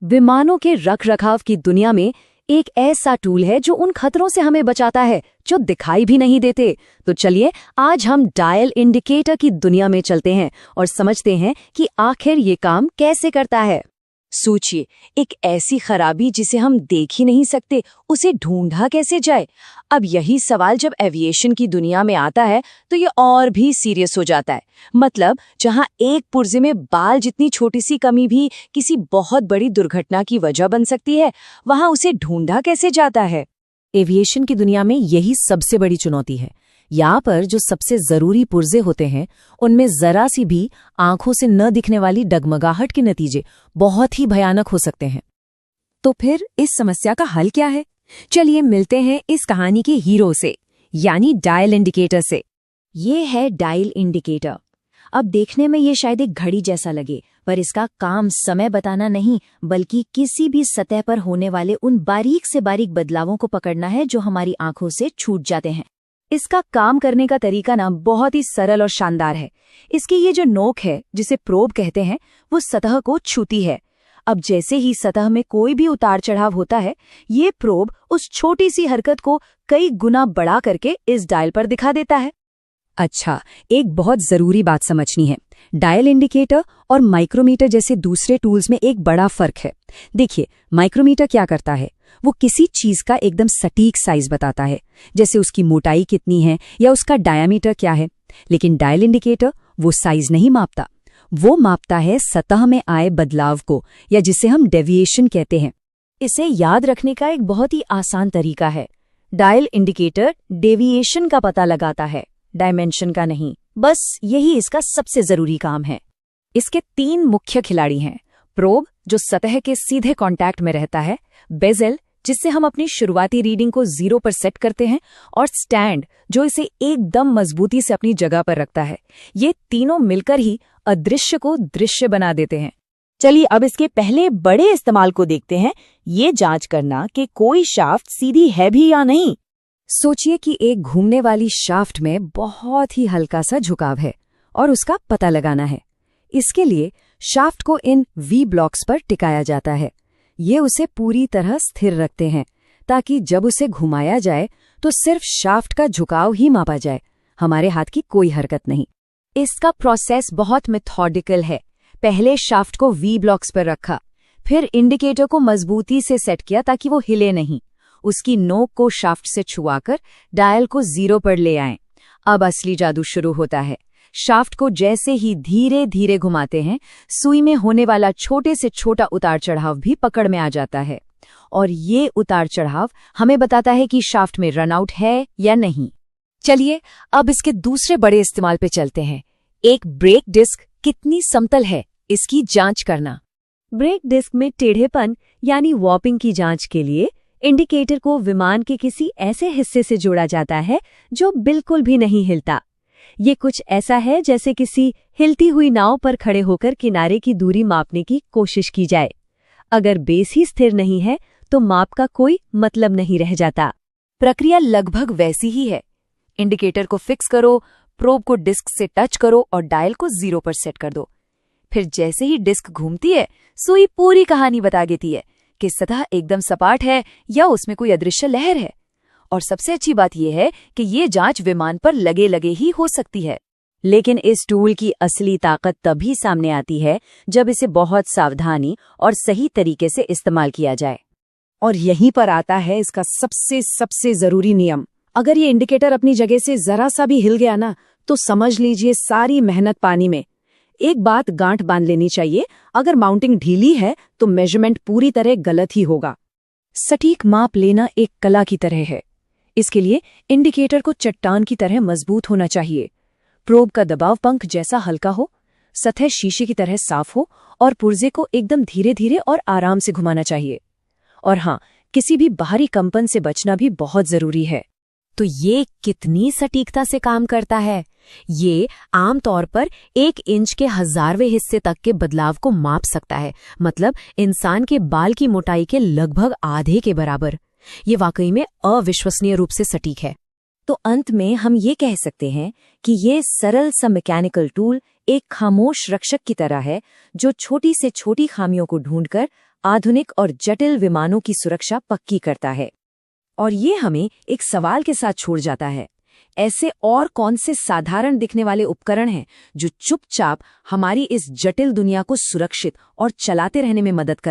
विमानों के रखरखाव की दुनिया में एक ऐसा टूल है जो उन खतरों से हमें बचाता है जो दिखाई भी नहीं देते। तो चलिए आज हम डायल इंडिकेटर की दुनिया में चलते हैं और समझते हैं कि आखिर ये काम कैसे करता है। सोचिए, एक ऐसी खराबी जिसे हम देख ही नहीं सकते, उसे ढूंढा कैसे जाए। अब यही सवाल जब एविएशन की दुनिया में आता है तो ये और भी सीरियस हो जाता है। मतलब जहां एक पुर्जे में बाल जितनी छोटी सी कमी भी किसी बहुत बड़ी दुर्घटना की वजह बन सकती है, वहां उसे ढूंढा कैसे जाता है। एविएशन की दुनिया में यही सबसे बड़ी चुनौती है। यहाँ पर जो सबसे जरूरी पुर्जे होते हैं उनमें जरा सी भी आंखों से न दिखने वाली डगमगाहट के नतीजे बहुत ही भयानक हो सकते हैं। तो फिर इस समस्या का हल क्या है? चलिए मिलते हैं इस कहानी के हीरो से, यानी डायल इंडिकेटर से। ये है डायल इंडिकेटर। अब देखने में ये शायद एक घड़ी जैसा लगे, पर इसका काम समय बताना नहीं बल्कि किसी भी सतह पर होने वाले उन बारीक से बारीक बदलावों को पकड़ना है जो हमारी आंखों से छूट जाते हैं। इसका काम करने का तरीका ना बहुत ही सरल और शानदार है। इसकी ये जो नोक है, जिसे प्रोब कहते हैं, वो सतह को छूती है। अब जैसे ही सतह में कोई भी उतार चढ़ाव होता है, ये प्रोब उस छोटी सी हरकत को कई गुना बड़ा करके इस डायल पर दिखा देता है। अच्छा, एक बहुत जरूरी बात समझनी है। डायल इंडिकेटर और माइक्रोमीटर जैसे दूसरे टूल्स में एक बड़ा फर्क है। देखिए, माइक्रोमीटर क्या करता है, वो किसी चीज का एकदम सटीक साइज बताता है, जैसे उसकी मोटाई कितनी है या उसका डायामीटर क्या है। लेकिन डायल इंडिकेटर वो साइज नहीं मापता, वो मापता है सतह में आए बदलाव को, या जिसे हम डेविएशन कहते हैं। इसे याद रखने का एक बहुत ही आसान तरीका है। डायल इंडिकेटर डेविएशन का पता लगाता है, डायमेंशन का नहीं। बस यही इसका सबसे जरूरी काम है। इसके 3 मुख्य खिलाड़ी हैं। प्रोब, जो सतह के सीधे कांटेक्ट में रहता है, बेजल, जिससे हम अपनी शुरुआती रीडिंग को 0 पर सेट करते हैं, और स्टैंड, जो इसे एकदम मजबूती से अपनी जगह पर रखता है। ये तीनों मिलकर ही अदृश्य को दृश्य बना देते हैं। चलिए अब इसके पहले बड़े इस्तेमाल को देखते हैं, ये जांच करना कि कोई शाफ्ट सीधी है भी या नहीं। सोचिए कि एक घूमने वाली शाफ्ट में बहुत ही हल्का सा झुकाव है और उसका पता लगाना है। इसके लिए शाफ्ट को इन वी ब्लॉक्स पर टिकाया जाता है। ये उसे पूरी तरह स्थिर रखते हैं ताकि जब उसे घुमाया जाए तो सिर्फ शाफ्ट का झुकाव ही मापा जाए, हमारे हाथ की कोई हरकत नहीं। इसका प्रोसेस बहुत मेथोडिकल है। पहले शाफ्ट को वी ब्लॉक्स पर रखा, फिर इंडिकेटर को मजबूती से सेट किया ताकि वो हिले नहीं। उसकी नोक को शाफ्ट से छुआकर डायल को 0 पर ले आएं। अब असली जादू शुरू होता है। शाफ्ट को जैसे ही धीरे धीरे घुमाते हैं, सुई में होने वाला छोटे से छोटा उतार चढ़ाव भी पकड़ में आ जाता है, और ये उतार चढ़ाव हमें बताता है कि शाफ्ट में रनआउट है या नहीं। चलिए अब इसके दूसरे बड़े इस्तेमाल पे चलते हैं। एक ब्रेक डिस्क कितनी समतल है, इसकी जांच करना। ब्रेक डिस्क में टेढ़ेपन यानी वॉर्पिंग की जांच के लिए इंडिकेटर को विमान के किसी ऐसे हिस्से से जोड़ा जाता है जो बिल्कुल भी नहीं हिलता। ये कुछ ऐसा है जैसे किसी हिलती हुई नाव पर खड़े होकर किनारे की दूरी मापने की कोशिश की जाए। अगर बेस ही स्थिर नहीं है तो माप का कोई मतलब नहीं रह जाता। प्रक्रिया लगभग वैसी ही है। इंडिकेटर को फिक्स करो, प्रोब को डिस्क से टच करो और डायल को 0 पर सेट कर दो। फिर जैसे ही डिस्क घूमती है, सुई पूरी कहानी बता देती है कि सतह एकदम सपाट है या उसमें कोई अदृश्य लहर है। और सबसे अच्छी बात यह है कि ये जांच विमान पर लगे लगे ही हो सकती है। लेकिन इस टूल की असली ताकत तभी सामने आती है जब इसे बहुत सावधानी और सही तरीके से इस्तेमाल किया जाए। और यहीं पर आता है इसका सबसे जरूरी नियम। अगर ये इंडिकेटर अपनी जगह से जरा सा भी हिल गया ना, तो समझ लीजिए सारी मेहनत पानी में। एक बात गांठ बांध लेनी चाहिए, अगर माउंटिंग ढीली है तो मेजरमेंट पूरी तरह गलत ही होगा। सटीक माप लेना एक कला की तरह है। इसके लिए इंडिकेटर को चट्टान की तरह मजबूत होना चाहिए, प्रोब का दबाव पंख जैसा हल्का हो, सतह शीशे की तरह साफ हो, और पुर्जे को एकदम धीरे धीरे और आराम से घुमाना चाहिए। और हाँ, किसी भी बाहरी कंपन से बचना भी बहुत जरूरी है। तो ये कितनी सटीकता से काम करता है? ये आमतौर पर 1 इंच के 1000वें हिस्से तक के बदलाव को माप सकता है, मतलब इंसान के बाल की मोटाई के लगभग आधे के बराबर। ये वाकई में अविश्वसनीय रूप से सटीक है। तो अंत में हम ये कह सकते हैं कि ये सरल सा मैकेनिकल टूल एक खामोश रक्षक की तरह है जो छोटी से छोटी खामियों को ढूंढकर आधुनिक और जटिल विमानों की सुरक्षा पक्की करता है। और ये हमें एक सवाल के साथ छोड़ जाता है, ऐसे और कौन से साधारण दिखने वाले उपकरण हैं जो चुपचाप हमारी इस जटिल दुनिया को सुरक्षित और चलाते रहने में मदद कर रहे हैं?